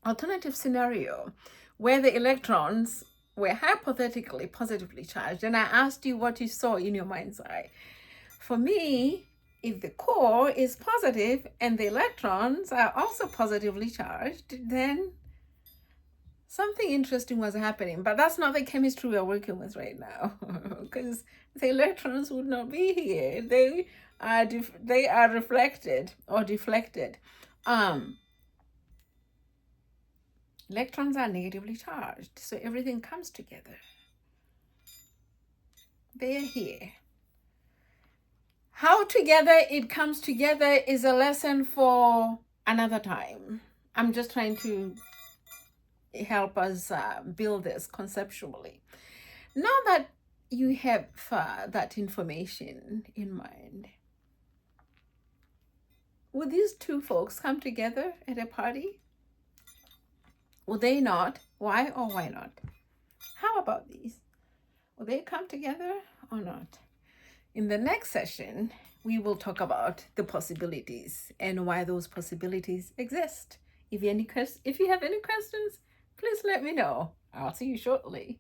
alternative scenario where the electrons were hypothetically positively charged, and I asked you what you saw in your mind's eye. For me, if the core is positive and the electrons are also positively charged, then something interesting was happening. But that's not the chemistry we're working with right now, because the electrons would not be here. They are reflected or deflected. Electrons are negatively charged, so everything comes together. They're here. How together it comes together is a lesson for another time. I'm just trying to help us build this conceptually. Now that you have that information in mind, would these two folks come together at a party? Would they not? Why or why not? How about these? Will they come together or not? In the next session, we will talk about the possibilities and why those possibilities exist. If you have any questions, please let me know. I'll see you shortly.